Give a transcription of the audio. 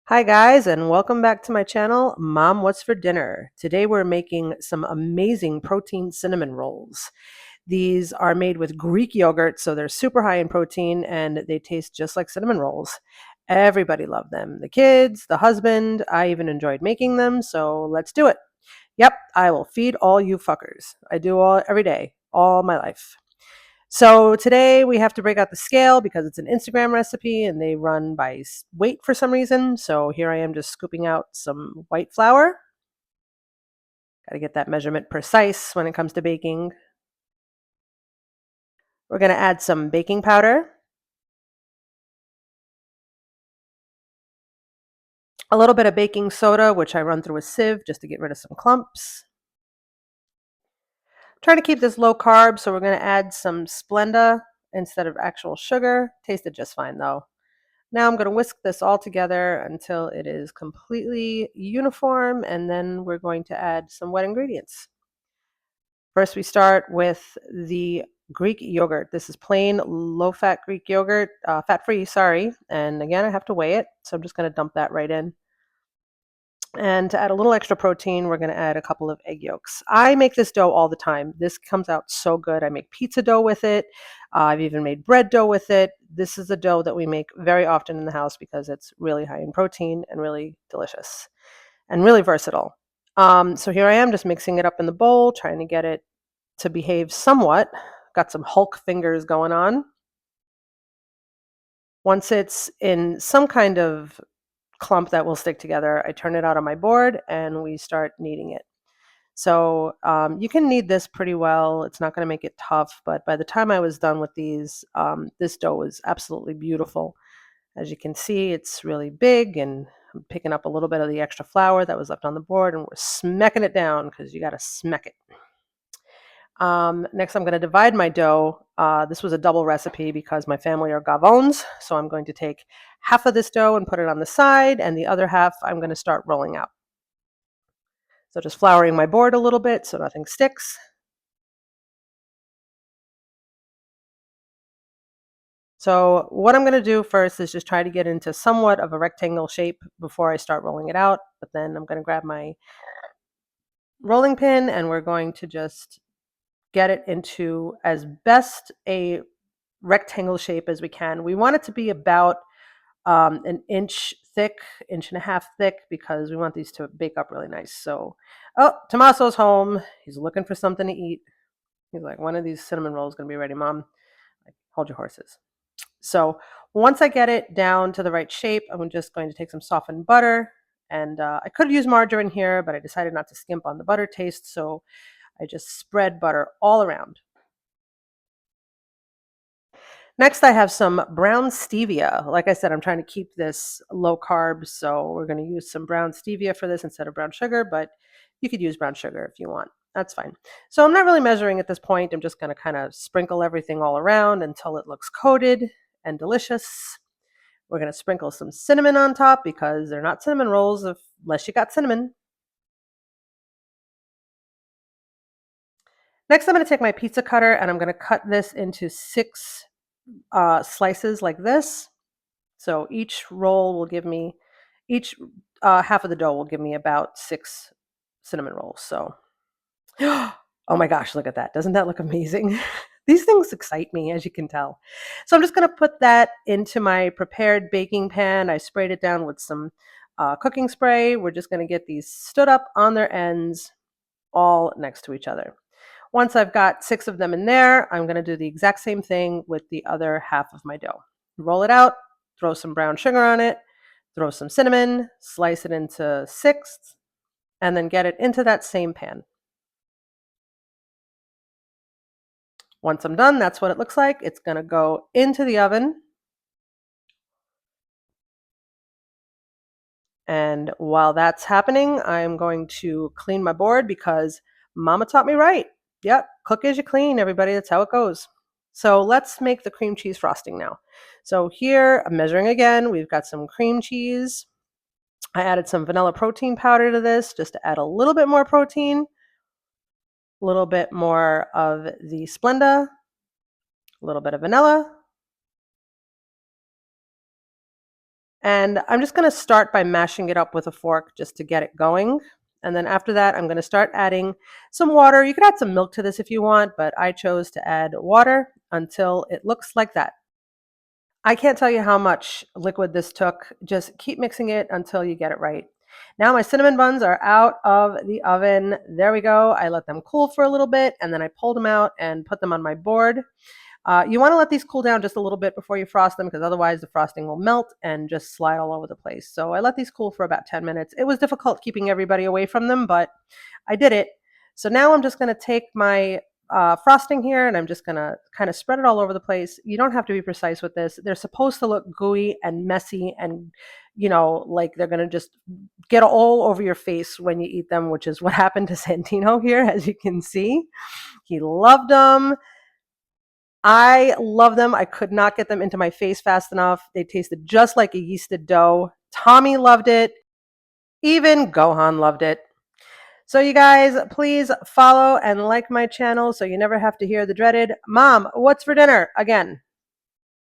Hi guys, and welcome back to my channel, Mom What's for Dinner. Today we're making some amazing protein cinnamon rolls. These are made with Greek yogurt, so they're super high in protein and they taste just like cinnamon rolls. Everybody loved them. The kids, the husband, I even enjoyed making them, so let's do it. Yep, I will feed all you fuckers. I do all every day, all my life. So today we have to break out the scale because it's an Instagram recipe and they run by weight for some reason. So here I am just scooping out some white flour. Got to get that measurement precise when it comes to baking. We're going to add some baking powder, a little bit of baking soda, which I run through a sieve just to get rid of some clumps. Trying to keep this low carb, so we're going to add some Splenda instead of actual sugar. Tasted just fine though. Now I'm going to whisk this all together until it is completely uniform, and then we're going to add some wet ingredients. First, we start with the Greek yogurt. This is plain low-fat Greek yogurt, fat-free, sorry. And again, I have to weigh it, so I'm just going to dump that right in. And to add a little extra protein, we're going to add a couple of egg yolks. I make this dough all the time. This comes out so good. I make pizza dough with it. I've even made bread dough with it. This is a dough that we make very often in the house because it's really high in protein and really delicious and really versatile. So here I am just mixing it up in the bowl, trying to get it to behave somewhat. Got some Hulk fingers going on. Once it's in some kind of clump that will stick together, I turn it out on my board and we start kneading it. So you can knead this pretty well. It's not going to make it tough, but by the time I was done with these, this dough was absolutely beautiful. As you can see, it's really big, and I'm picking up a little bit of the extra flour that was left on the board, and we're smacking it down because you got to smack it. Next, I'm going to divide my dough. This was a double recipe because my family are Gavons, so I'm going to take half of this dough and put it on the side, and the other half I'm going to start rolling out. So just flouring my board a little bit so nothing sticks. So what I'm going to do first is just try to get into somewhat of a rectangle shape before I start rolling it out, but then I'm going to grab my rolling pin and we're going to just get it into as best a rectangle shape as we can. We want it to be about an inch thick, inch and a half thick, because we want these to bake up really nice. So, oh, Tommaso's home. He's looking for something to eat. He's like, one of these cinnamon rolls is going to be ready, Mom. Like, hold your horses. So once I get it down to the right shape, I'm just going to take some softened butter. And I could use margarine here, but I decided not to skimp on the butter taste. So I just spread butter all around. Next, I have some brown stevia. Like I said, I'm trying to keep this low carb, so we're going to use some brown stevia for this instead of brown sugar, but you could use brown sugar if you want. That's fine. So I'm not really measuring at this point. I'm just going to kind of sprinkle everything all around until it looks coated and delicious. We're going to sprinkle some cinnamon on top because they're not cinnamon rolls unless you got cinnamon. Next, I'm going to take my pizza cutter and I'm going to cut this into 6 slices like this. So each roll will give me, each half of the dough will give me about 6 cinnamon rolls. So, oh my gosh, look at that. Doesn't that look amazing? These things excite me, as you can tell. So I'm just going to put that into my prepared baking pan. I sprayed it down with some cooking spray. We're just going to get these stood up on their ends, all next to each other. Once I've got 6 of them in there, I'm going to do the exact same thing with the other half of my dough. Roll it out, throw some brown sugar on it, throw some cinnamon, slice it into sixths, and then get it into that same pan. Once I'm done, that's what it looks like. It's going to go into the oven. And while that's happening, I'm going to clean my board because Mama taught me right. Yep, cook as you clean, everybody. That's how it goes. So let's make the cream cheese frosting now. So here, I'm measuring again. We've got some cream cheese. I added some vanilla protein powder to this just to add a little bit more protein, a little bit more of the Splenda, a little bit of vanilla, And I'm just going to start by mashing it up with a fork just to get it going. And then after that, I'm going to start adding some water. You could add some milk to this if you want, but I chose to add water until it looks like that. I can't tell you how much liquid this took. Just keep mixing it until you get it right. Now my cinnamon buns are out of the oven. There we go. I let them cool for a little bit and then I pulled them out and put them on my board. You want to let these cool down just a little bit before you frost them because otherwise the frosting will melt and just slide all over the place. So I let these cool for about 10 minutes. It was difficult keeping everybody away from them, but I did it. So now I'm just going to take my frosting here and I'm just going to kind of spread it all over the place. You don't have to be precise with this. They're supposed to look gooey and messy and, like they're going to just get all over your face when you eat them, which is what happened to Santino here, as you can see. He loved them. I love them. I could not get them into my face fast enough. They tasted just like a yeasted dough. Tommy loved it. Even Gohan loved it. So you guys, please follow and like my channel so you never have to hear the dreaded, "Mom, what's for dinner?" again.